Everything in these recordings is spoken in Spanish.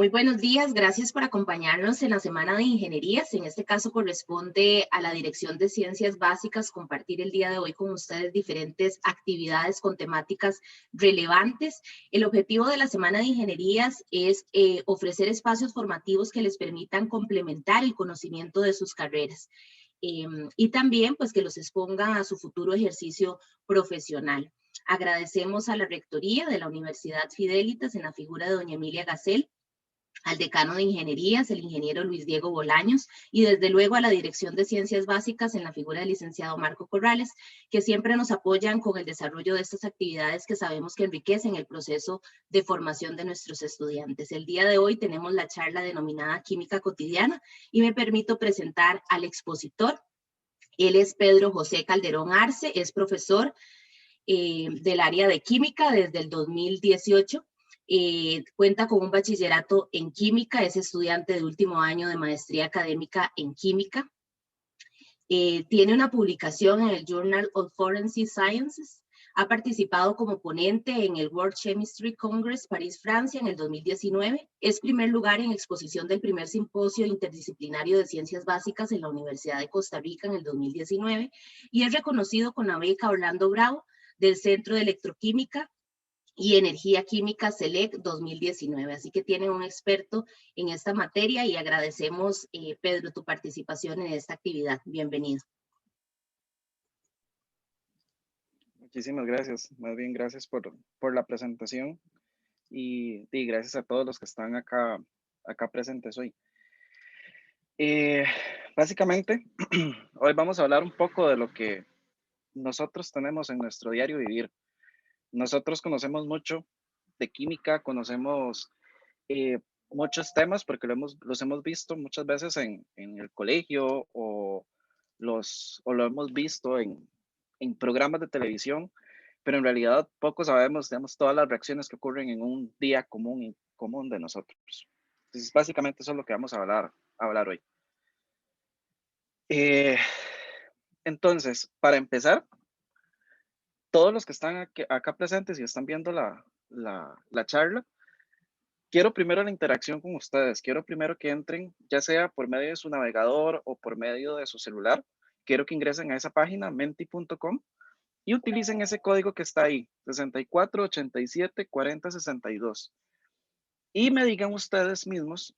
Muy buenos días, gracias por acompañarnos en la Semana de Ingenierías. En este caso corresponde a la Dirección de Ciencias Básicas compartir el día de hoy con ustedes diferentes actividades con temáticas relevantes. El objetivo de la Semana de Ingenierías es ofrecer espacios formativos que les permitan complementar el conocimiento de sus carreras. Y también pues que los expongan a su futuro ejercicio profesional. Agradecemos a la Rectoría de la Universidad Fidelitas en la figura de doña Emilia Gacel, al decano de Ingenierías, el ingeniero Luis Diego Bolaños, y desde luego a la Dirección de Ciencias Básicas en la figura del licenciado Marco Corrales, que siempre nos apoyan con el desarrollo de estas actividades que sabemos que enriquecen el proceso de formación de nuestros estudiantes. El día de hoy tenemos la charla denominada Química Cotidiana y me permito presentar al expositor. Él es Pedro José Calderón Arce, es profesor del área de química desde el 2018. Cuenta con un bachillerato en química, es estudiante de último año de maestría académica en química. Tiene una publicación en el Journal of Forensic Sciences. Ha participado como ponente en el World Chemistry Congress París, Francia, en el 2019. Es primer lugar en exposición del primer simposio interdisciplinario de ciencias básicas en la Universidad de Costa Rica en el 2019 y es reconocido con la beca Orlando Bravo del Centro de Electroquímica y Energía Química SELEC 2019. Así que tienen un experto en esta materia y agradecemos, Pedro, tu participación en esta actividad. Bienvenido. Muchísimas gracias, más bien gracias por la presentación y gracias a todos los que están acá presentes hoy. Básicamente, hoy vamos a hablar un poco de lo que nosotros tenemos en nuestro diario vivir. Nosotros conocemos mucho de química, conocemos muchos temas porque los hemos visto muchas veces en el colegio o lo hemos visto en programas de televisión, pero en realidad poco sabemos, digamos, todas las reacciones que ocurren en un día común de nosotros. Entonces, básicamente eso es lo que vamos a hablar hoy. Entonces, para empezar, todos los que están acá presentes y están viendo la charla, quiero primero la interacción con ustedes. Quiero primero que entren, ya sea por medio de su navegador o por medio de su celular. Quiero que ingresen a esa página, menti.com, y utilicen ese código que está ahí, 64874062. Y me digan ustedes mismos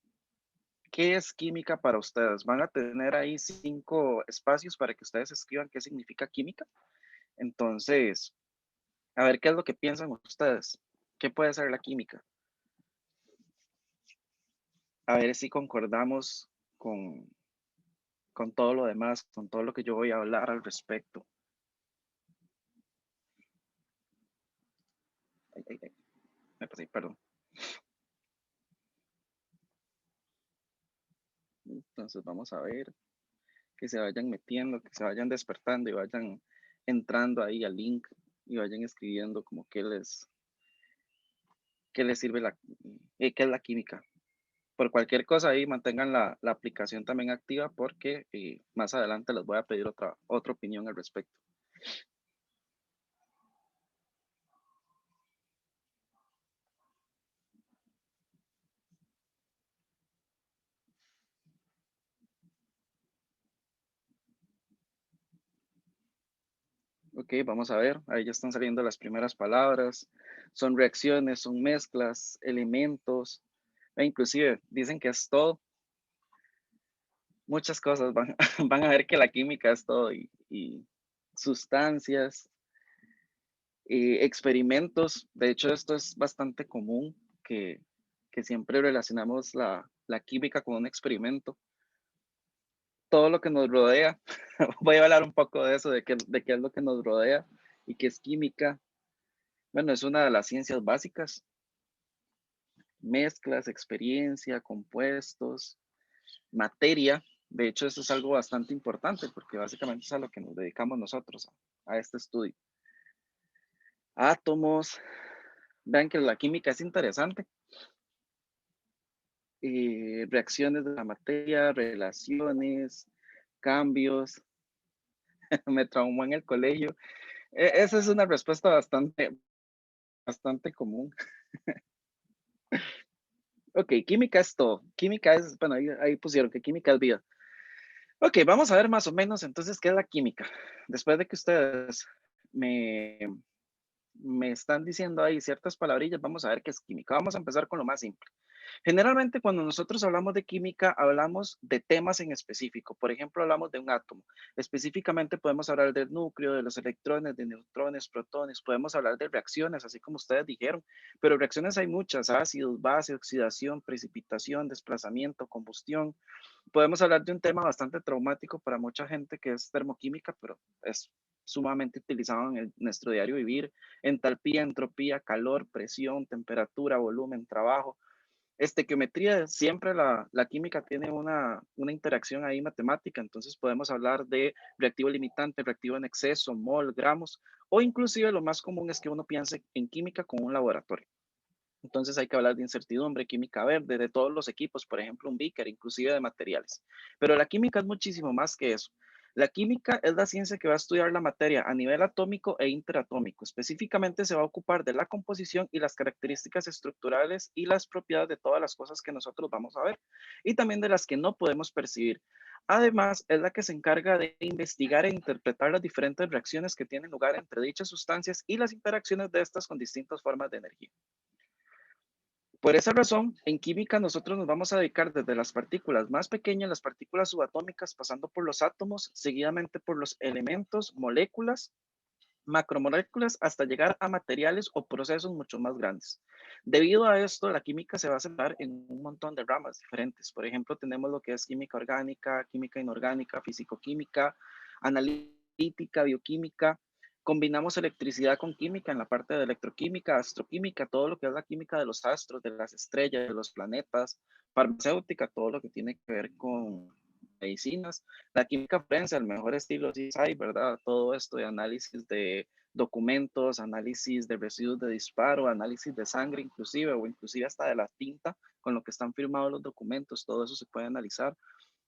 qué es química para ustedes. Van a tener ahí 5 espacios para que ustedes escriban qué significa química. Entonces, a ver qué es lo que piensan ustedes. ¿Qué puede ser la química? A ver si concordamos con todo lo demás, con todo lo que yo voy a hablar al respecto. Me pasé, perdón. Entonces vamos a ver que se vayan metiendo, que se vayan despertando y vayan entrando ahí al link y vayan escribiendo como qué les sirve qué es la química. Por cualquier cosa ahí mantengan la aplicación también activa porque más adelante les voy a pedir otra opinión al respecto. Ok, vamos a ver, ahí ya están saliendo las primeras palabras, son reacciones, son mezclas, elementos, e inclusive dicen que es todo. Muchas cosas van a ver que la química es todo y sustancias, experimentos. De hecho, esto es bastante común que siempre relacionamos la química con un experimento. Todo lo que nos rodea, voy a hablar un poco de eso, de qué es lo que nos rodea y qué es química. Bueno, es una de las ciencias básicas. Mezclas, experiencia, compuestos, materia. De hecho, eso es algo bastante importante porque básicamente es a lo que nos dedicamos nosotros, a este estudio. Átomos. Vean que la química es interesante. Reacciones de la materia, relaciones, cambios. Me traumó en el colegio. Esa es una respuesta bastante común. Ok, química es todo. Química es, bueno, ahí pusieron que química es vida. Ok, vamos a ver más o menos entonces qué es la química. Después de que ustedes me, me están diciendo ahí ciertas palabrillas, vamos a ver qué es química. Vamos a empezar con lo más simple. Generalmente cuando nosotros hablamos de química, hablamos de temas en específico. Por ejemplo, hablamos de un átomo. Específicamente podemos hablar del núcleo, de los electrones, de neutrones, protones. Podemos hablar de reacciones, así como ustedes dijeron. Pero reacciones hay muchas: ácidos, base, oxidación, precipitación, desplazamiento, combustión. Podemos hablar de un tema bastante traumático para mucha gente, que es termoquímica, pero es sumamente utilizado en nuestro diario vivir: entalpía, entropía, calor, presión, temperatura, volumen, trabajo. Estequiometría. Siempre la química tiene una interacción ahí matemática, entonces podemos hablar de reactivo limitante, reactivo en exceso, mol, gramos, o inclusive lo más común es que uno piense en química como un laboratorio. Entonces hay que hablar de incertidumbre, química verde, de todos los equipos, por ejemplo, un beaker, inclusive de materiales. Pero la química es muchísimo más que eso. La química es la ciencia que va a estudiar la materia a nivel atómico e interatómico. Específicamente se va a ocupar de la composición y las características estructurales y las propiedades de todas las cosas que nosotros vamos a ver, y también de las que no podemos percibir. Además, es la que se encarga de investigar e interpretar las diferentes reacciones que tienen lugar entre dichas sustancias y las interacciones de estas con distintas formas de energía. Por esa razón, en química nosotros nos vamos a dedicar desde las partículas más pequeñas, las partículas subatómicas, pasando por los átomos, seguidamente por los elementos, moléculas, macromoléculas, hasta llegar a materiales o procesos mucho más grandes. Debido a esto, la química se va a separar en un montón de ramas diferentes. Por ejemplo, tenemos lo que es química orgánica, química inorgánica, fisicoquímica, analítica, bioquímica. Combinamos electricidad con química en la parte de electroquímica, astroquímica, todo lo que es la química de los astros, de las estrellas, de los planetas, farmacéutica, todo lo que tiene que ver con medicinas, la química forense, al mejor estilo CSI, ¿verdad? Todo esto de análisis de documentos, análisis de residuos de disparo, análisis de sangre inclusive, o inclusive hasta de la tinta con lo que están firmados los documentos, todo eso se puede analizar.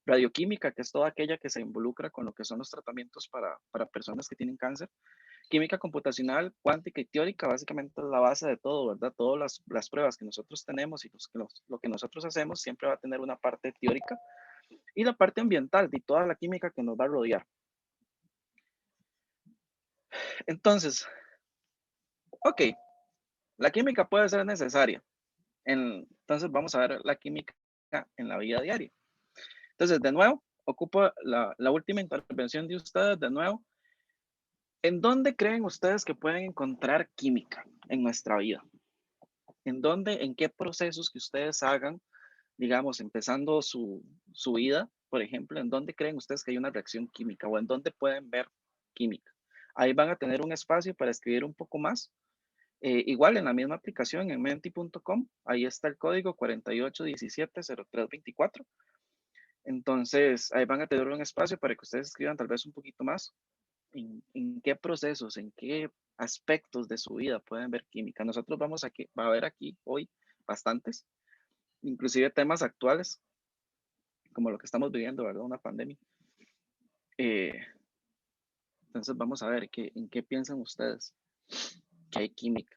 Radioquímica, que es toda aquella que se involucra con lo que son los tratamientos para personas que tienen cáncer. Química computacional, cuántica y teórica, básicamente es la base de todo, ¿verdad? Todas las pruebas que nosotros tenemos y lo que nosotros hacemos siempre va a tener una parte teórica, y la parte ambiental y toda la química que nos va a rodear. Entonces, ok, la química puede ser necesaria. Entonces vamos a ver la química en la vida diaria. Entonces, de nuevo, ocupo la última intervención de ustedes, de nuevo. ¿En dónde creen ustedes que pueden encontrar química en nuestra vida? ¿En dónde, en qué procesos que ustedes hagan, digamos, empezando su vida, por ejemplo, en dónde creen ustedes que hay una reacción química, o en dónde pueden ver química? Ahí van a tener un espacio para escribir un poco más. Igual en la misma aplicación, en menti.com, ahí está el código 48170324. Entonces, ahí van a tener un espacio para que ustedes escriban tal vez un poquito más en qué procesos, en qué aspectos de su vida pueden ver química. Nosotros va a ver aquí hoy bastantes, inclusive temas actuales, como lo que estamos viviendo, ¿verdad? Una pandemia. Eh, entonces, vamos a ver en qué piensan ustedes que hay química.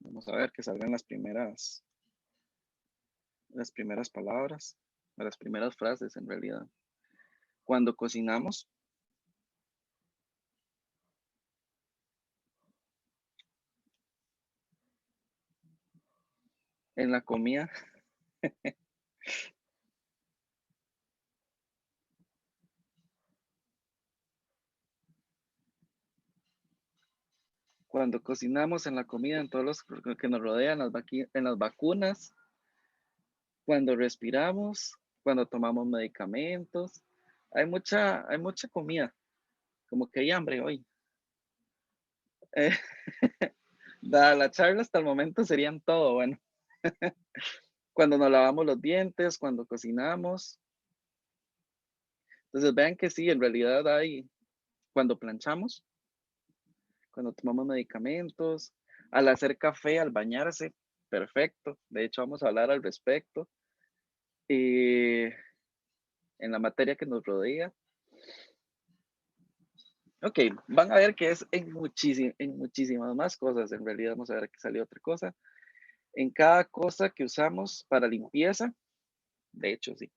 Vamos a ver que salgan las primeras palabras, las primeras frases en realidad. Cuando cocinamos, en la comida, cuando cocinamos, en la comida, en todos los que nos rodean, en las vacunas, cuando respiramos, cuando tomamos medicamentos. Hay mucha comida, como que hay hambre hoy. Eh, dada la charla hasta el momento serían todo, bueno. Cuando nos lavamos los dientes, cuando cocinamos. Entonces vean que sí, en realidad hay, cuando planchamos, cuando tomamos medicamentos, al hacer café, al bañarse, perfecto. De hecho, vamos a hablar al respecto. En la materia que nos rodea, Ok, van a ver que es en muchísimas más cosas. En realidad vamos a ver que salió otra cosa. En cada cosa que usamos para limpieza, de hecho, sí.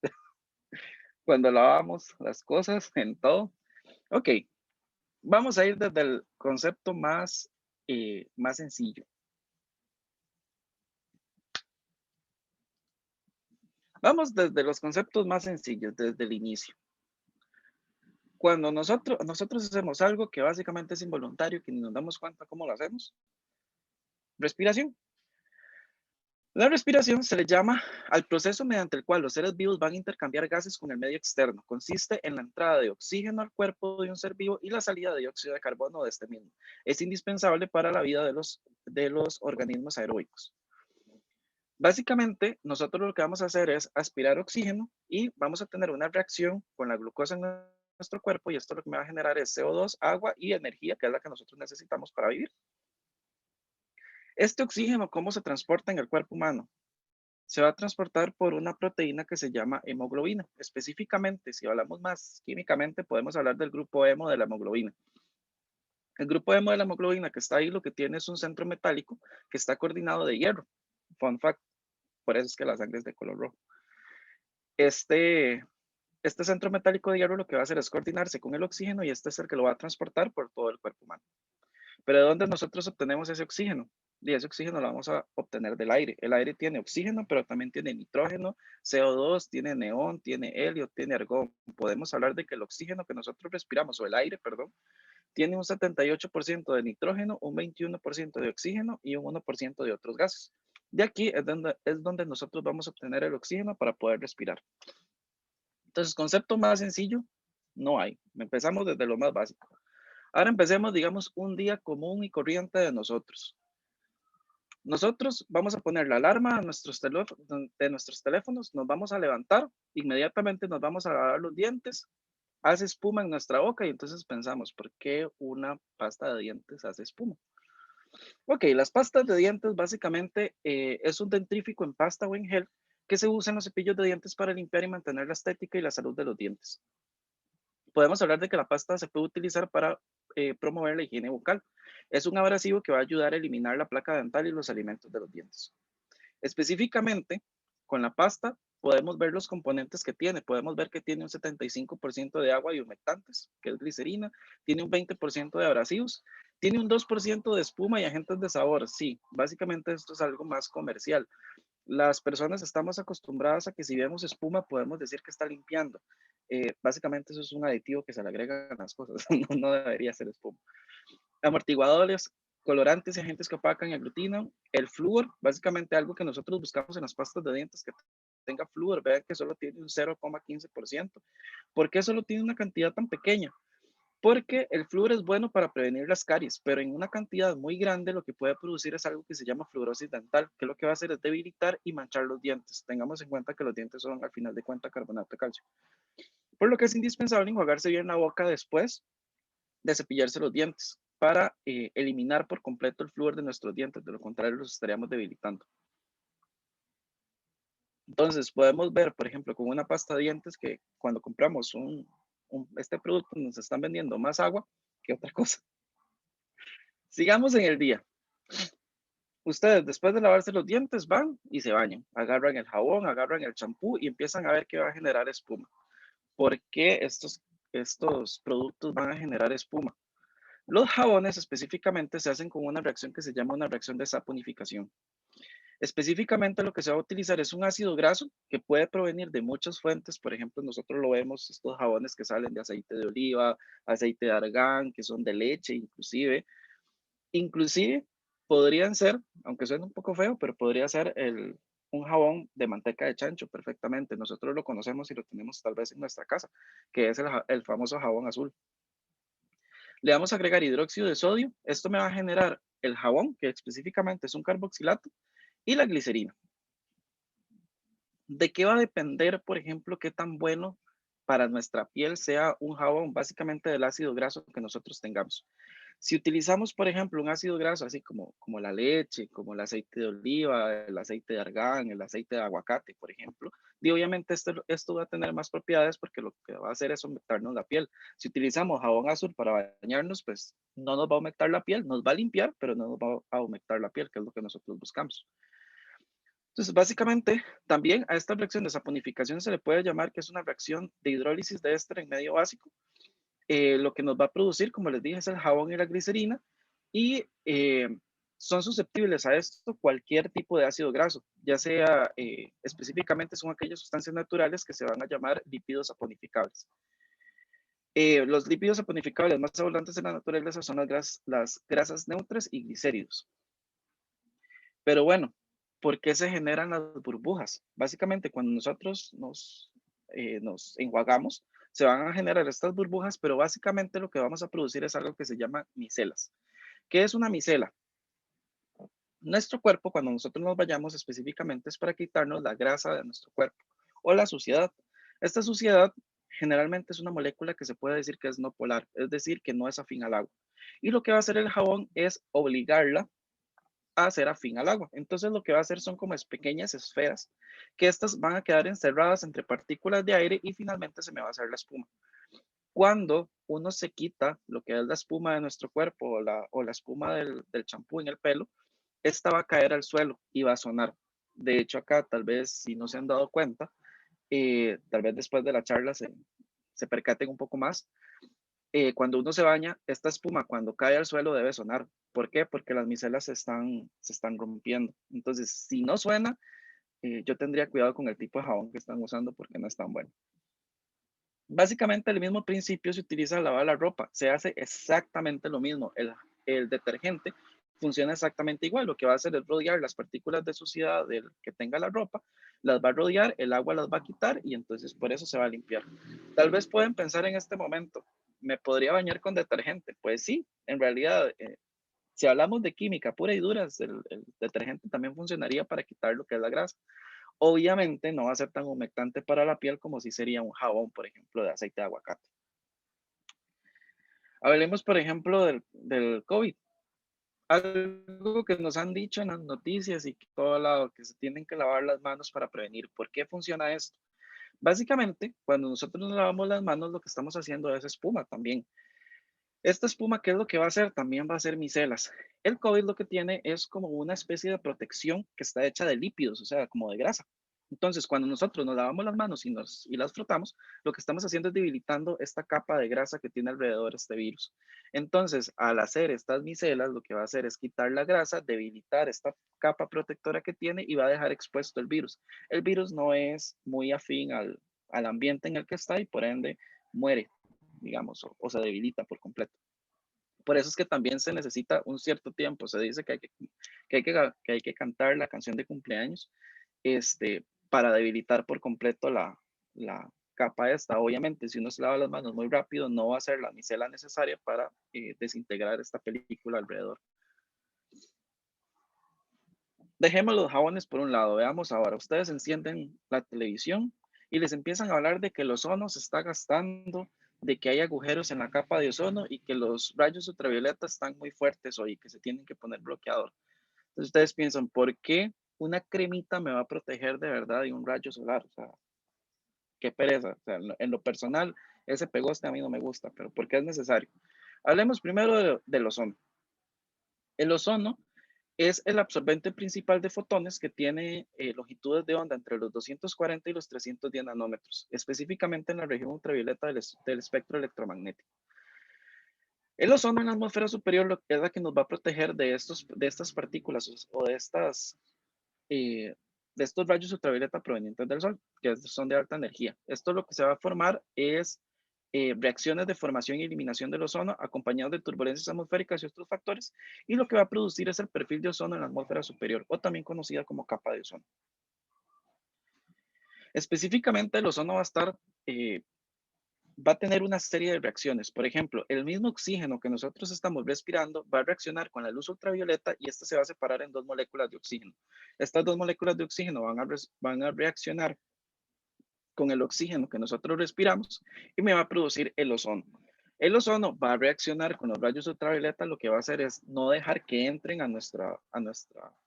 Cuando lavamos las cosas, en todo. Ok, vamos a ir desde el concepto más sencillo. Vamos desde los conceptos más sencillos, desde el inicio. Cuando nosotros hacemos algo que básicamente es involuntario, que ni nos damos cuenta cómo lo hacemos, respiración. La respiración se le llama al proceso mediante el cual los seres vivos van a intercambiar gases con el medio externo. Consiste en la entrada de oxígeno al cuerpo de un ser vivo y la salida de dióxido de carbono de este mismo. Es indispensable para la vida de los organismos aeróbicos. Básicamente, nosotros lo que vamos a hacer es aspirar oxígeno y vamos a tener una reacción con la glucosa en nuestro cuerpo y esto lo que me va a generar es CO2, agua y energía, que es la que nosotros necesitamos para vivir. Este oxígeno, ¿cómo se transporta en el cuerpo humano? Se va a transportar por una proteína que se llama hemoglobina. Específicamente, si hablamos más químicamente, podemos hablar del grupo hemo de la hemoglobina. El grupo hemo de la hemoglobina que está ahí lo que tiene es un centro metálico que está coordinado de hierro. Fun fact, por eso es que la sangre es de color rojo. Este centro metálico de hierro lo que va a hacer es coordinarse con el oxígeno y este es el que lo va a transportar por todo el cuerpo humano. Pero ¿de dónde nosotros obtenemos ese oxígeno? Y ese oxígeno lo vamos a obtener del aire. El aire tiene oxígeno, pero también tiene nitrógeno, CO2, tiene neón, tiene helio, tiene argón. Podemos hablar de que el oxígeno que nosotros respiramos, o el aire, perdón, tiene un 78% de nitrógeno, un 21% de oxígeno y un 1% de otros gases. De aquí es donde nosotros vamos a obtener el oxígeno para poder respirar. Entonces, concepto más sencillo, no hay. Empezamos desde lo más básico. Ahora empecemos, digamos, un día común y corriente de nosotros. Nosotros vamos a poner la alarma de nuestros teléfonos, nos vamos a levantar, inmediatamente nos vamos a lavar los dientes, hace espuma en nuestra boca y entonces pensamos, ¿por qué una pasta de dientes hace espuma? Ok, las pastas de dientes básicamente es un dentrífico en pasta o en gel que se usa en los cepillos de dientes para limpiar y mantener la estética y la salud de los dientes. Podemos hablar de que la pasta se puede utilizar para promover la higiene bucal. Es un abrasivo que va a ayudar a eliminar la placa dental y los alimentos de los dientes. Específicamente, con la pasta podemos ver los componentes que tiene. Podemos ver que tiene un 75% de agua y humectantes, que es glicerina, tiene un 20% de abrasivos, tiene un 2% de espuma y agentes de sabor. Sí, básicamente esto es algo más comercial. Las personas estamos acostumbradas a que si vemos espuma podemos decir que está limpiando. Básicamente eso es un aditivo que se le agrega a las cosas, no debería ser espuma. Amortiguadores, colorantes y agentes que opacan y aglutinan. El flúor, básicamente algo que nosotros buscamos en las pastas de dientes que tenga flúor, vean que solo tiene un 0,15%. ¿Por qué solo tiene una cantidad tan pequeña? Porque el flúor es bueno para prevenir las caries, pero en una cantidad muy grande lo que puede producir es algo que se llama fluorosis dental, que lo que va a hacer es debilitar y manchar los dientes. Tengamos en cuenta que los dientes son al final de cuentas carbonato de calcio. Por lo que es indispensable enjuagarse bien la boca después de cepillarse los dientes para eliminar por completo el flúor de nuestros dientes, de lo contrario los estaríamos debilitando. Entonces podemos ver, por ejemplo, con una pasta de dientes que cuando compramos este producto nos están vendiendo más agua que otra cosa. Sigamos en el día. Ustedes después de lavarse los dientes van y se bañan, agarran el jabón, agarran el champú y empiezan a ver que va a generar espuma. ¿Por qué estos productos van a generar espuma? Los jabones específicamente se hacen con una reacción que se llama una reacción de saponificación. Específicamente lo que se va a utilizar es un ácido graso que puede provenir de muchas fuentes. Por ejemplo, nosotros lo vemos, estos jabones que salen de aceite de oliva, aceite de argán, que son de leche inclusive. Inclusive podrían ser, aunque suene un poco feo, pero podría ser un jabón de manteca de chancho perfectamente. Nosotros lo conocemos y lo tenemos tal vez en nuestra casa, que es el famoso jabón azul. Le vamos a agregar hidróxido de sodio. Esto me va a generar el jabón, que específicamente es un carboxilato, y la glicerina. ¿De qué va a depender, por ejemplo, qué tan bueno para nuestra piel sea un jabón? Básicamente del ácido graso que nosotros tengamos. Si utilizamos, por ejemplo, un ácido graso, así como la leche, como el aceite de oliva, el aceite de argán, el aceite de aguacate, por ejemplo, y obviamente esto va a tener más propiedades porque lo que va a hacer es humectarnos la piel. Si utilizamos jabón azul para bañarnos, pues no nos va a humectar la piel, nos va a limpiar, pero no nos va a humectar la piel, que es lo que nosotros buscamos. Entonces, básicamente, también a esta reacción de saponificación se le puede llamar que es una reacción de hidrólisis de éster en medio básico. Lo que nos va a producir, como les dije, es el jabón y la glicerina y son susceptibles a esto cualquier tipo de ácido graso, ya sea específicamente son aquellas sustancias naturales que se van a llamar lípidos saponificables. Los lípidos saponificables más abundantes en la naturaleza son las grasas neutras y glicéridos. Pero bueno, ¿por qué se generan las burbujas? Básicamente, cuando nosotros nos enjuagamos, se van a generar estas burbujas, pero básicamente lo que vamos a producir es algo que se llama micelas. ¿Qué es una micela? Nuestro cuerpo, cuando nosotros nos vayamos específicamente, es para quitarnos la grasa de nuestro cuerpo o la suciedad. Esta suciedad generalmente es una molécula que se puede decir que es no polar, es decir, que no es afín al agua. Y lo que va a hacer el jabón es obligarla a ser afín al agua. Entonces lo que va a hacer son como pequeñas esferas que estas van a quedar encerradas entre partículas de aire y finalmente se me va a hacer la espuma. Cuando uno se quita lo que es la espuma de nuestro cuerpo o la espuma del champú en el pelo, esta va a caer al suelo y va a sonar. De hecho, acá tal vez si no se han dado cuenta, tal vez después de la charla se percaten un poco más. Cuando uno se baña, esta espuma cuando cae al suelo debe sonar. ¿Por qué? Porque las micelas se están rompiendo. Entonces, si no suena, yo tendría cuidado con el tipo de jabón que están usando porque no es tan bueno. Básicamente el mismo principio se utiliza al lavar la ropa. Se hace exactamente lo mismo. El detergente funciona exactamente igual. Lo que va a hacer es rodear las partículas de suciedad del que tenga la ropa, las va a rodear, el agua las va a quitar y entonces por eso se va a limpiar. Tal vez pueden pensar en este momento, ¿me podría bañar con detergente? Pues sí, en realidad, si hablamos de química pura y dura, el detergente también funcionaría para quitar lo que es la grasa. Obviamente no va a ser tan humectante para la piel como si sería un jabón, por ejemplo, de aceite de aguacate. Hablemos, por ejemplo, del COVID. Algo que nos han dicho en las noticias y que todo lado, que se tienen que lavar las manos para prevenir. ¿Por qué funciona esto? Básicamente, cuando nosotros nos lavamos las manos, lo que estamos haciendo es espuma también. Esta espuma, ¿qué es lo que va a hacer? También va a ser micelas. El COVID lo que tiene es como una especie de protección que está hecha de lípidos, o sea, como de grasa. Entonces, cuando nosotros nos lavamos las manos y las frotamos, lo que estamos haciendo es debilitando esta capa de grasa que tiene alrededor este virus. Entonces, al hacer estas micelas, lo que va a hacer es quitar la grasa, debilitar esta capa protectora que tiene y va a dejar expuesto el virus. El virus no es muy afín al ambiente en el que está y por ende muere, digamos, o se debilita por completo. Por eso es que también se necesita un cierto tiempo. Se dice que hay que cantar la canción de cumpleaños para debilitar por completo la capa esta. Obviamente, si uno se lava las manos muy rápido, no va a ser la micela necesaria para desintegrar esta película alrededor. Dejemos los jabones por un lado. Veamos ahora. Ustedes encienden la televisión y les empiezan a hablar de que el ozono se está gastando, de que hay agujeros en la capa de ozono y que los rayos ultravioletas están muy fuertes hoy, que se tienen que poner bloqueador. Entonces ustedes piensan, ¿por qué una cremita me va a proteger de verdad de un rayo solar? O sea, qué pereza. O sea, en lo personal, ese pegoste a mí no me gusta, pero ¿por qué es necesario? Hablemos primero del ozono. El ozono es el absorbente principal de fotones que tiene longitudes de onda entre los 240 y los 310 nanómetros, específicamente en la región ultravioleta del espectro electromagnético. El ozono en la atmósfera superior es la que nos va a proteger de estas partículas o de estos rayos ultravioleta provenientes del Sol, que son de alta energía. Esto lo que se va a formar es reacciones de formación y eliminación del ozono acompañados de turbulencias atmosféricas y otros factores, y lo que va a producir es el perfil de ozono en la atmósfera superior, o también conocida como capa de ozono. Específicamente, el ozono va a tener una serie de reacciones. Por ejemplo, el mismo oxígeno que nosotros estamos respirando va a reaccionar con la luz ultravioleta y esta se va a separar en dos moléculas de oxígeno. Estas dos moléculas de oxígeno van a reaccionar con el oxígeno que nosotros respiramos y me va a producir el ozono. El ozono va a reaccionar con los rayos ultravioleta, lo que va a hacer es no dejar que entren a nuestra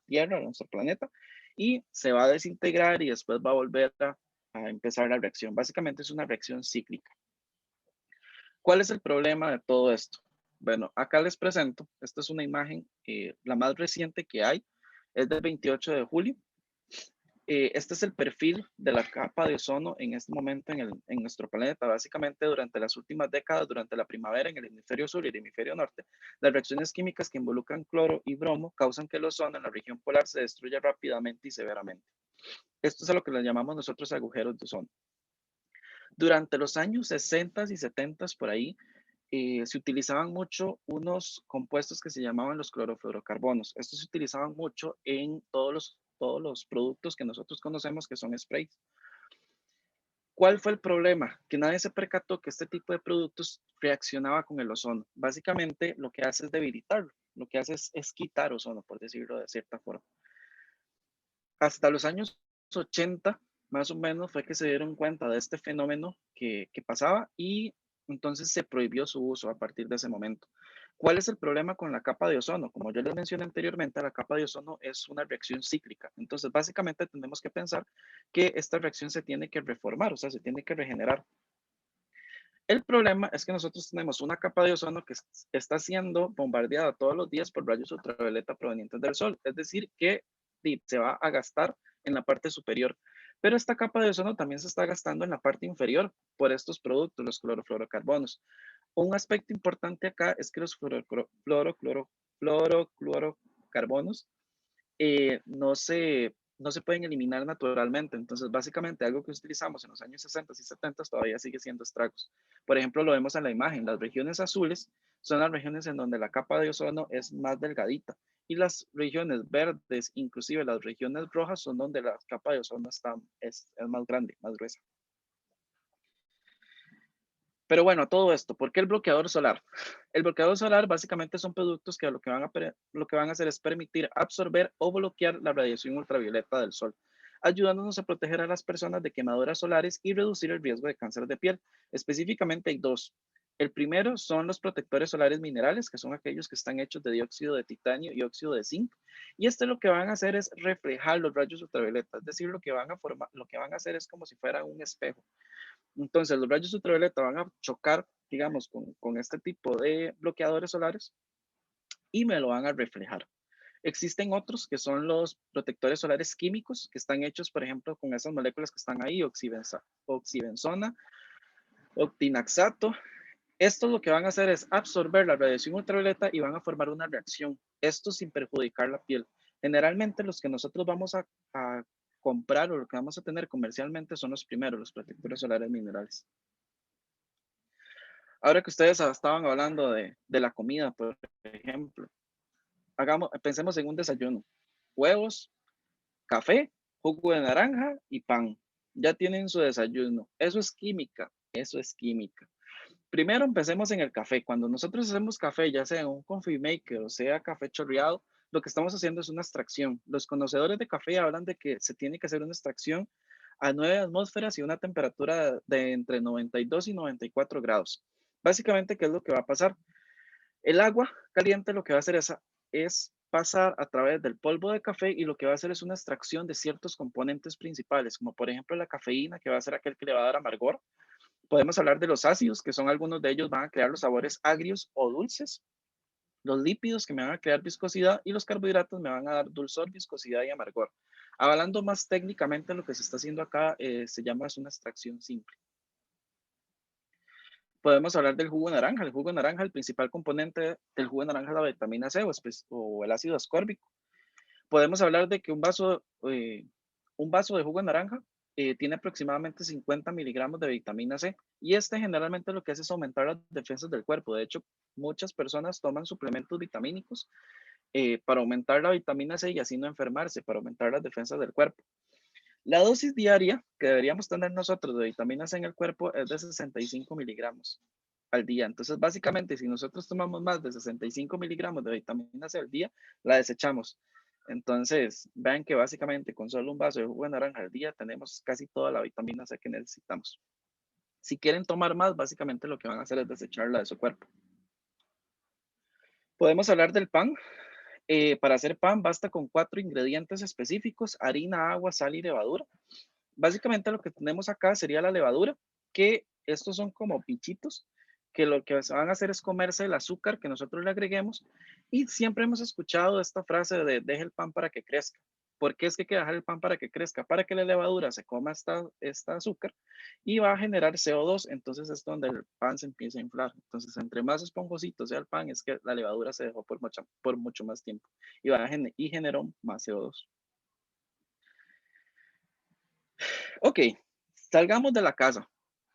Tierra, a nuestro planeta, y se va a desintegrar y después va a volver a empezar la reacción. Básicamente es una reacción cíclica. ¿Cuál es el problema de todo esto? Bueno, acá les presento, esta es una imagen, la más reciente que hay, es del 28 de julio. Este es el perfil de la capa de ozono en este momento en nuestro planeta. Básicamente, durante las últimas décadas, durante la primavera en el hemisferio sur y el hemisferio norte, las reacciones químicas que involucran cloro y bromo causan que el ozono en la región polar se destruya rápidamente y severamente. Esto es a lo que le llamamos nosotros agujeros de ozono. Durante los años 60 y 70 por ahí, se utilizaban mucho unos compuestos que se llamaban los clorofluorocarbonos. Estos se utilizaban mucho en todos los productos que nosotros conocemos que son sprays. ¿Cuál fue el problema? Que nadie se percató que este tipo de productos reaccionaba con el ozono. Básicamente lo que hace es debilitarlo, lo que hace es quitar ozono, por decirlo de cierta forma. Hasta los años 80, más o menos, fue que se dieron cuenta de este fenómeno que pasaba y entonces se prohibió su uso a partir de ese momento. ¿Cuál es el problema con la capa de ozono? Como yo les mencioné anteriormente, la capa de ozono es una reacción cíclica. Entonces, básicamente tenemos que pensar que esta reacción se tiene que reformar, o sea, se tiene que regenerar. El problema es que nosotros tenemos una capa de ozono que está siendo bombardeada todos los días por rayos ultravioleta provenientes del sol. Es decir, que se va a gastar en la parte superior. Pero esta capa de ozono también se está gastando en la parte inferior por estos productos, los clorofluorocarbonos. Un aspecto importante acá es que los fluoroclorocarbonos no se pueden eliminar naturalmente. Entonces, básicamente, algo que utilizamos en los años 60 y 70 todavía sigue siendo estragos. Por ejemplo, lo vemos en la imagen. Las regiones azules son las regiones en donde la capa de ozono es más delgadita. Y las regiones verdes, inclusive las regiones rojas, son donde la capa de ozono es más grande, más gruesa. Pero bueno, todo esto, ¿por qué el bloqueador solar? El bloqueador solar básicamente son productos que lo que van a hacer es permitir absorber o bloquear la radiación ultravioleta del sol, ayudándonos a proteger a las personas de quemaduras solares y reducir el riesgo de cáncer de piel. Específicamente hay dos. El primero son los protectores solares minerales, que son aquellos que están hechos de dióxido de titanio y óxido de zinc. Y lo que van a hacer es reflejar los rayos ultravioleta, es decir, lo que van a hacer es como si fuera un espejo. Entonces, los rayos ultravioleta van a chocar, digamos, con este tipo de bloqueadores solares y me lo van a reflejar. Existen otros que son los protectores solares químicos, que están hechos, por ejemplo, con esas moléculas que están ahí, oxibenzona, octinaxato. Estos lo que van a hacer es absorber la radiación ultravioleta y van a formar una reacción, esto sin perjudicar la piel. Generalmente los que nosotros vamos a comprar o lo que vamos a tener comercialmente son los primeros, los protectores solares minerales. Ahora que ustedes estaban hablando de la comida, por ejemplo, pensemos en un desayuno. Huevos, café, jugo de naranja y pan. Ya tienen su desayuno. Eso es química, eso es química. Primero empecemos en el café. Cuando nosotros hacemos café, ya sea en un coffee maker o sea café chorreado, lo que estamos haciendo es una extracción. Los conocedores de café hablan de que se tiene que hacer una extracción a 9 atmósferas y una temperatura de entre 92 y 94 grados. Básicamente, ¿qué es lo que va a pasar? El agua caliente lo que va a hacer es pasar a través del polvo de café y lo que va a hacer es una extracción de ciertos componentes principales, como por ejemplo la cafeína, que va a ser aquel que le va a dar amargor. Podemos hablar de los ácidos, que son algunos de ellos van a crear los sabores agrios o dulces. Los lípidos que me van a crear viscosidad y los carbohidratos me van a dar dulzor, viscosidad y amargor. Hablando más técnicamente, lo que se está haciendo acá se llama una extracción simple. Podemos hablar del jugo de naranja. El jugo de naranja, el principal componente del jugo de naranja es la vitamina C o el ácido ascórbico. Podemos hablar de que un vaso de jugo de naranja tiene aproximadamente 50 miligramos de vitamina C y generalmente lo que hace es aumentar las defensas del cuerpo. De hecho, muchas personas toman suplementos vitamínicos para aumentar la vitamina C y así no enfermarse, para aumentar las defensas del cuerpo. La dosis diaria que deberíamos tener nosotros de vitamina C en el cuerpo es de 65 miligramos al día. Entonces, básicamente, si nosotros tomamos más de 65 miligramos de vitamina C al día, la desechamos. Entonces, vean que básicamente con solo un vaso de jugo de naranja al día tenemos casi toda la vitamina C que necesitamos. Si quieren tomar más, básicamente lo que van a hacer es desecharla de su cuerpo. Podemos hablar del pan. Para hacer pan basta con 4 ingredientes específicos: harina, agua, sal y levadura. Básicamente lo que tenemos acá sería la levadura, que estos son como bichitos, que lo que van a hacer es comerse el azúcar que nosotros le agreguemos. Y siempre hemos escuchado esta frase de deje el pan para que crezca. ¿Por qué es que hay que dejar el pan para que crezca? Para que la levadura se coma esta azúcar y va a generar CO2, entonces es donde el pan se empieza a inflar. Entonces, entre más esponjosito sea el pan, es que la levadura se dejó por mucho más tiempo y generó más CO2. Ok, salgamos de la casa,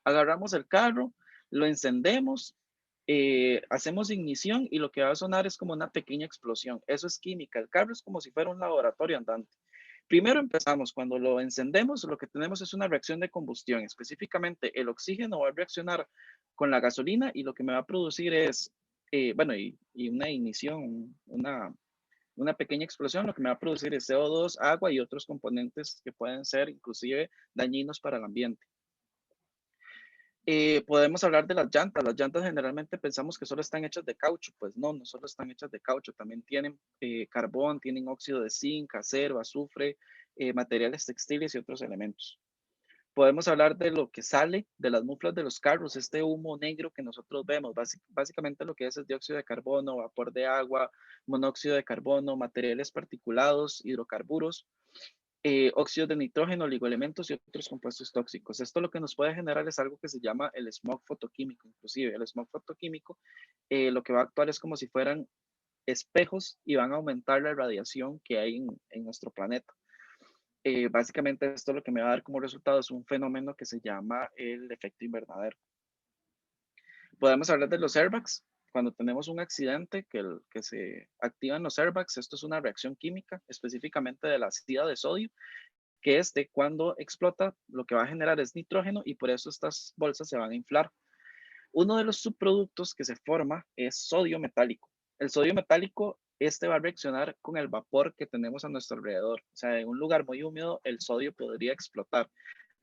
agarramos el carro, lo encendemos, hacemos ignición y lo que va a sonar es como una pequeña explosión. Eso es química. El carro es como si fuera un laboratorio andante. Primero empezamos, cuando lo encendemos, lo que tenemos es una reacción de combustión. Específicamente, el oxígeno va a reaccionar con la gasolina y lo que me va a producir es, y una ignición, una pequeña explosión, lo que me va a producir es CO2, agua y otros componentes que pueden ser inclusive dañinos para el ambiente. Podemos hablar de las llantas. Las llantas generalmente pensamos que solo están hechas de caucho. Pues no, no solo están hechas de caucho, también tienen carbón, tienen óxido de zinc, acero, azufre, materiales textiles y otros elementos. Podemos hablar de lo que sale de las muflas de los carros, este humo negro que nosotros vemos. Básicamente lo que es dióxido de carbono, vapor de agua, monóxido de carbono, materiales particulados, hidrocarburos, óxidos de nitrógeno, oligoelementos y otros compuestos tóxicos. Esto lo que nos puede generar es algo que se llama el smog fotoquímico. Inclusive el smog fotoquímico lo que va a actuar es como si fueran espejos y van a aumentar la radiación que hay en nuestro planeta. Básicamente esto lo que me va a dar como resultado es un fenómeno que se llama el efecto invernadero. Podemos hablar de los airbags. Cuando tenemos un accidente que se activan los airbags, esto es una reacción química, específicamente de la ácido de sodio, que cuando explota lo que va a generar es nitrógeno y por eso estas bolsas se van a inflar. Uno de los subproductos que se forma es sodio metálico. El sodio metálico, va a reaccionar con el vapor que tenemos a nuestro alrededor. O sea, en un lugar muy húmedo, el sodio podría explotar.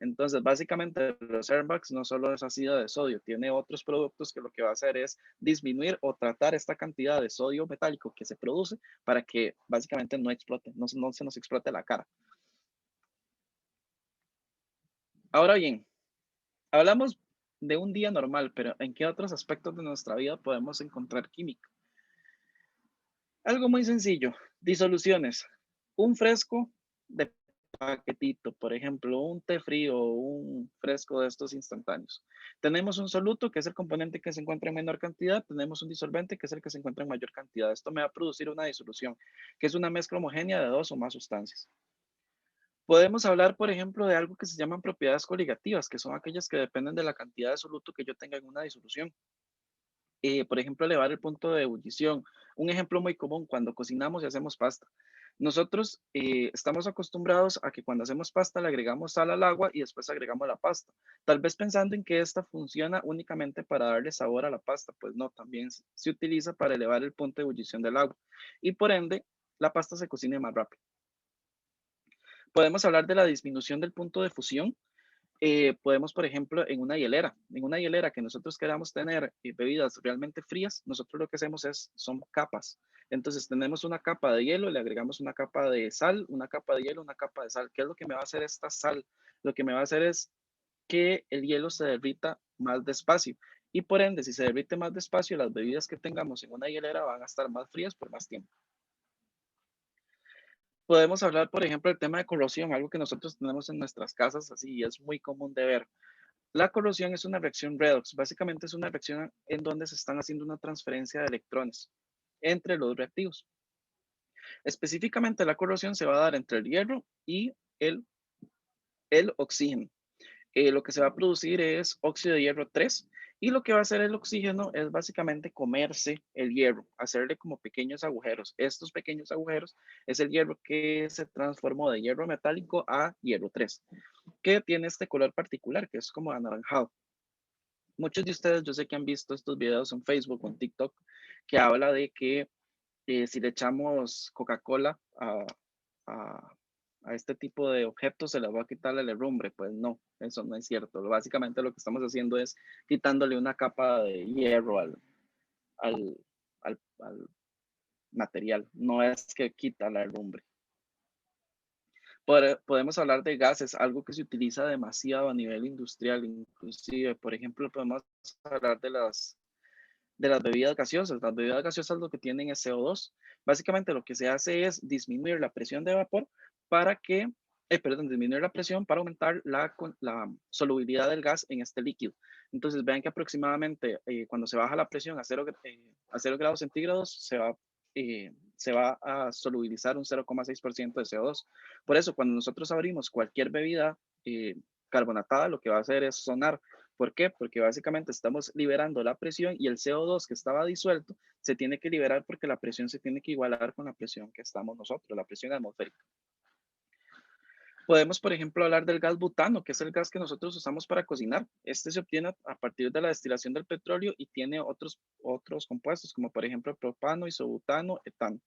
Entonces, básicamente, los airbags no solo es ácido de sodio, tiene otros productos que lo que va a hacer es disminuir o tratar esta cantidad de sodio metálico que se produce para que básicamente no explote, no se nos explote la cara. Ahora bien, hablamos de un día normal, pero ¿en qué otros aspectos de nuestra vida podemos encontrar química? Algo muy sencillo, disoluciones. Un fresco de paquetito, por ejemplo, un té frío o un fresco de estos instantáneos. Tenemos un soluto, que es el componente que se encuentra en menor cantidad, tenemos un disolvente, que es el que se encuentra en mayor cantidad. Esto me va a producir una disolución, que es una mezcla homogénea de 2 o más sustancias. Podemos hablar, por ejemplo, de algo que se llaman propiedades coligativas, que son aquellas que dependen de la cantidad de soluto que yo tenga en una disolución. Por ejemplo, elevar el punto de ebullición. Un ejemplo muy común cuando cocinamos y hacemos pasta. Nosotros estamos acostumbrados a que cuando hacemos pasta le agregamos sal al agua y después agregamos la pasta. Tal vez pensando en que esta funciona únicamente para darle sabor a la pasta, pues no, también se utiliza para elevar el punto de ebullición del agua y por ende la pasta se cocine más rápido. Podemos hablar de la disminución del punto de fusión. Podemos, por ejemplo, en una hielera que nosotros queramos tener bebidas realmente frías, nosotros lo que hacemos son capas. Entonces tenemos una capa de hielo, le agregamos una capa de sal, una capa de hielo, una capa de sal. ¿Qué es lo que me va a hacer esta sal? Lo que me va a hacer es que el hielo se derrita más despacio. Y por ende, si se derrite más despacio, las bebidas que tengamos en una hielera van a estar más frías por más tiempo. Podemos hablar, por ejemplo, del tema de corrosión, algo que nosotros tenemos en nuestras casas, así es muy común de ver. La corrosión es una reacción redox. Básicamente es una reacción en donde se están haciendo una transferencia de electrones entre los reactivos. Específicamente la corrosión se va a dar entre el hierro y el oxígeno. Lo que se va a producir es óxido de hierro 3 y lo que va a hacer el oxígeno es básicamente comerse el hierro, hacerle como pequeños agujeros. Estos pequeños agujeros es el hierro que se transformó de hierro metálico a hierro 3, que tiene este color particular que es como anaranjado. Muchos de ustedes yo sé que han visto estos videos en Facebook o en TikTok que habla de que si le echamos Coca-Cola a a este tipo de objetos se les va a quitar la herrumbre. Pues no, eso no es cierto. Básicamente lo que estamos haciendo es quitándole una capa de hierro al, al material, no es que quita la herrumbre. Podemos hablar de gases, algo que se utiliza demasiado a nivel industrial, inclusive, por ejemplo, podemos hablar de las bebidas gaseosas. Las bebidas gaseosas lo que tienen es CO2. Básicamente lo que se hace es disminuir la presión de vapor para que, perdón, disminuir la presión para aumentar la solubilidad del gas en este líquido. Entonces vean que aproximadamente cuando se baja la presión a 0 grados centígrados se va a solubilizar un 0,6% de CO2. Por eso cuando nosotros abrimos cualquier bebida carbonatada, lo que va a hacer es sonar. ¿Por qué? Porque básicamente estamos liberando la presión y el CO2 que estaba disuelto se tiene que liberar porque la presión se tiene que igualar con la presión que estamos nosotros, la presión atmosférica. Podemos, por ejemplo, hablar del gas butano, que es el gas que nosotros usamos para cocinar. Este se obtiene a partir de la destilación del petróleo y tiene otros compuestos, como por ejemplo propano, isobutano, etano.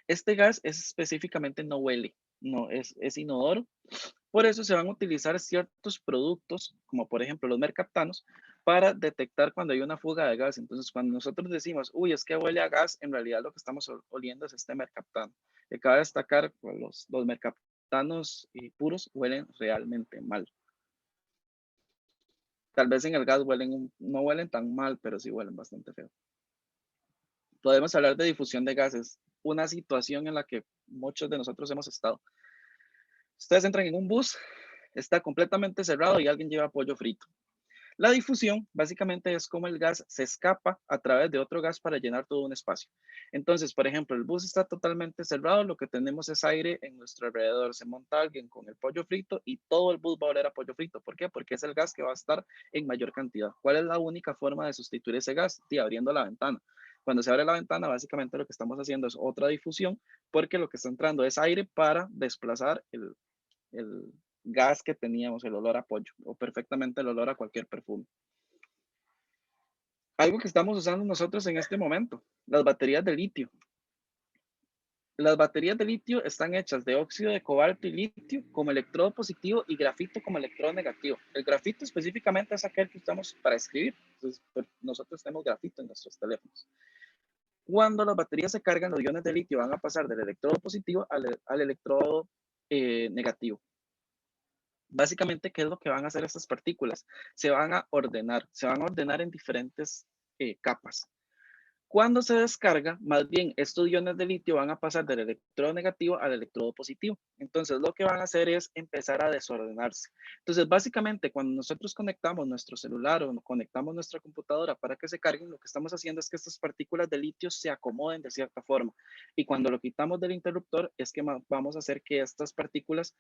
Este gas es específicamente no huele, no es inodoro. Por eso se van a utilizar ciertos productos, como por ejemplo los mercaptanos, para detectar cuando hay una fuga de gas. Entonces, cuando nosotros decimos, uy, es que huele a gas, en realidad lo que estamos oliendo es este mercaptano. Y cabe destacar, pues, los mercaptanos puros huelen realmente mal. Tal vez en el gas no huelen tan mal, pero sí huelen bastante feo. Podemos hablar de difusión de gases, una situación en la que muchos de nosotros hemos estado. Ustedes entran en un bus, está completamente cerrado y alguien lleva pollo frito. La difusión básicamente es como el gas se escapa a través de otro gas para llenar todo un espacio. Entonces, por ejemplo, el bus está totalmente cerrado, lo que tenemos es aire en nuestro alrededor. Se monta alguien con el pollo frito y todo el bus va a oler a pollo frito. ¿Por qué? Porque es el gas que va a estar en mayor cantidad. ¿Cuál es la única forma de sustituir ese gas? Sí, abriendo la ventana. Cuando se abre la ventana, básicamente lo que estamos haciendo es otra difusión, porque lo que está entrando es aire para desplazar el gas que teníamos, el olor a pollo, o perfectamente el olor a cualquier perfume. Algo que estamos usando nosotros en este momento, las baterías de litio. Las baterías de litio están hechas de óxido de cobalto y litio como electrodo positivo y grafito como electrodo negativo. El grafito específicamente es aquel que usamos para escribir. Entonces, pues, nosotros tenemos grafito en nuestros teléfonos. Cuando las baterías se cargan, los iones de litio van a pasar del electrodo positivo al electrodo negativo. Básicamente, ¿qué es lo que van a hacer estas partículas? Se van a ordenar en diferentes capas. Cuando se descarga, más bien estos iones de litio van a pasar del electrodo negativo al electrodo positivo. Entonces, lo que van a hacer es empezar a desordenarse. Entonces, básicamente, cuando nosotros conectamos nuestro celular o conectamos nuestra computadora para que se carguen, lo que estamos haciendo es que estas partículas de litio se acomoden de cierta forma. Y cuando lo quitamos del interruptor, es que vamos a hacer que estas partículas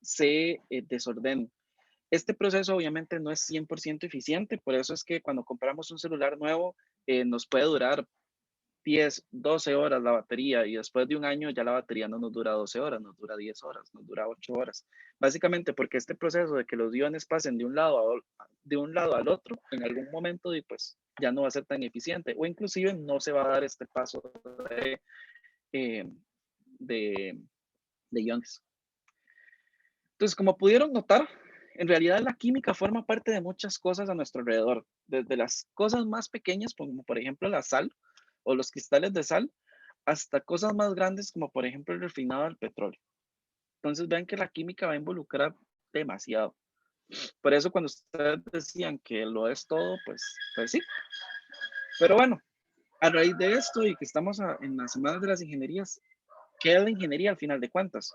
se desordenen. Este proceso obviamente no es 100% eficiente, por eso es que cuando compramos un celular nuevo nos puede durar 10, 12 horas la batería y después de un año ya la batería no nos dura 12 horas, nos dura 10 horas, nos dura 8 horas. Básicamente porque este proceso de que los iones pasen de un lado al otro, en algún momento pues ya no va a ser tan eficiente o inclusive no se va a dar este paso eh, de, de iones. Entonces, como pudieron notar, en realidad la química forma parte de muchas cosas a nuestro alrededor, desde las cosas más pequeñas, como por ejemplo la sal o los cristales de sal, hasta cosas más grandes como por ejemplo el refinado del petróleo. Entonces vean que la química va a involucrar demasiado. Por eso cuando ustedes decían que lo es todo, pues sí. Pero bueno, a raíz de esto y que estamos en la semana de las ingenierías, ¿qué es la ingeniería al final de cuentas?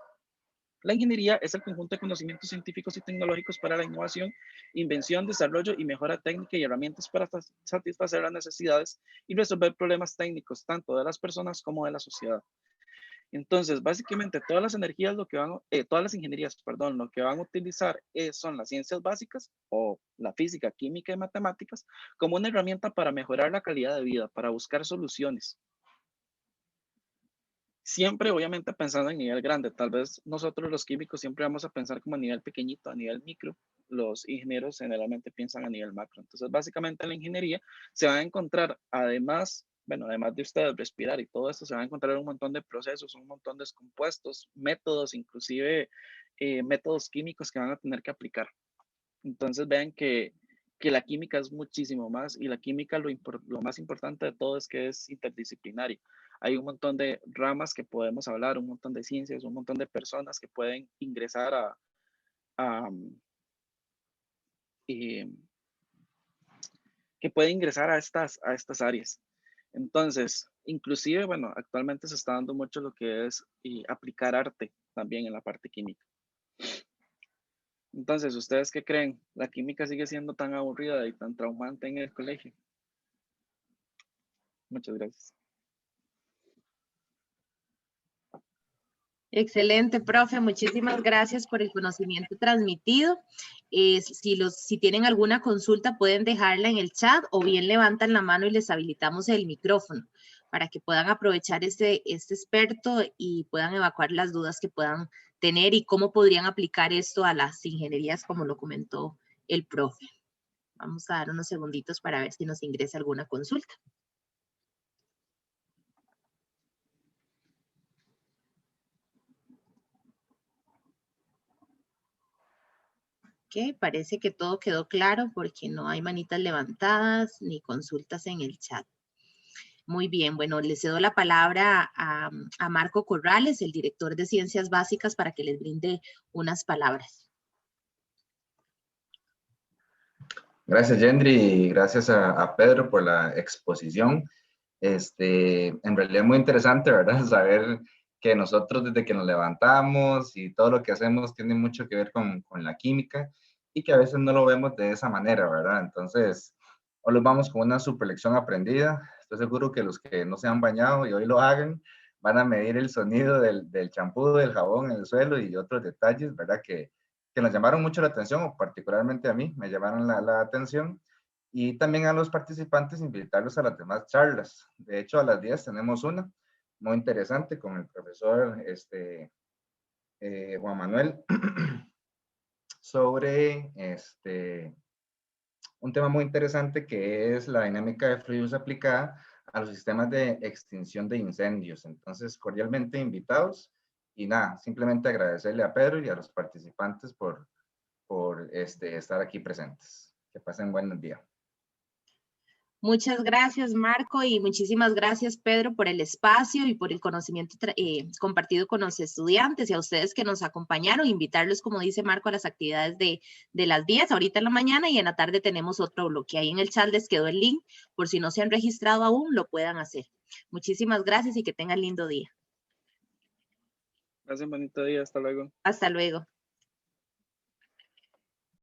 La ingeniería es el conjunto de conocimientos científicos y tecnológicos para la innovación, invención, desarrollo y mejora técnica y herramientas para satisfacer las necesidades y resolver problemas técnicos tanto de las personas como de la sociedad. Entonces, básicamente todas las energías, todas las ingenierías, perdón, lo que van a utilizar son las ciencias básicas o la física, química y matemáticas como una herramienta para mejorar la calidad de vida, para buscar soluciones. Siempre, obviamente, pensando en nivel grande. Tal vez nosotros los químicos siempre vamos a pensar como a nivel pequeñito, a nivel micro. Los ingenieros generalmente piensan a nivel macro. Entonces, básicamente en la ingeniería se van a encontrar, además bueno, además de ustedes respirar y todo esto, se van a encontrar un montón de procesos, un montón de compuestos, métodos, inclusive métodos químicos que van a tener que aplicar. Entonces vean que la química es muchísimo más y la química lo más importante de todo es que es interdisciplinario. Hay un montón de ramas que podemos hablar, un montón de ciencias, un montón de personas que pueden ingresar a, eh, que pueden ingresar a estas áreas. Entonces, inclusive, bueno, actualmente se está dando mucho lo que es aplicar arte también en la parte química. Entonces, ¿ustedes qué creen? ¿La química sigue siendo tan aburrida y tan traumante en el colegio? Muchas gracias. Excelente, profe. Muchísimas gracias por el conocimiento transmitido. Si tienen alguna consulta, pueden dejarla en el chat o bien levantan la mano y les habilitamos el micrófono para que puedan aprovechar este experto y puedan evacuar las dudas que puedan tener y cómo podrían aplicar esto a las ingenierías, como lo comentó el profe. Vamos a dar unos segunditos para ver si nos ingresa alguna consulta. Ok, parece que todo quedó claro porque no hay manitas levantadas ni consultas en el chat. Muy bien, bueno, le cedo la palabra a Marco Corrales, el director de Ciencias Básicas, para que les brinde unas palabras. Gracias, Yendri, y gracias a Pedro por la exposición. En realidad es muy interesante, ¿verdad? Saber que nosotros desde que nos levantamos y todo lo que hacemos tiene mucho que ver con la química y que a veces no lo vemos de esa manera, ¿verdad? Entonces, hoy los vamos con una super lección aprendida. Estoy seguro que los que no se han bañado y hoy lo hagan, van a medir el sonido del champú, del jabón en el suelo y otros detalles, ¿verdad? Que nos llamaron mucho la atención, o particularmente a mí, me llamaron la atención. Y también a los participantes invitarlos a las demás charlas. De hecho, a las 10 tenemos una muy interesante con el profesor Juan Manuel sobre un tema muy interesante que es la dinámica de fluidos aplicada a los sistemas de extinción de incendios. Entonces, cordialmente invitados y nada, simplemente agradecerle a Pedro y a los participantes por estar aquí presentes. Que pasen buenos días. Muchas gracias, Marco, y muchísimas gracias, Pedro, por el espacio y por el conocimiento compartido con los estudiantes y a ustedes que nos acompañaron, invitarlos, como dice Marco, a las actividades de las 10, ahorita en la mañana y en la tarde tenemos otro bloque. Ahí en el chat les quedó el link, por si no se han registrado aún, lo puedan hacer. Muchísimas gracias y que tengan lindo día. Gracias, bonito día. Hasta luego. Hasta luego.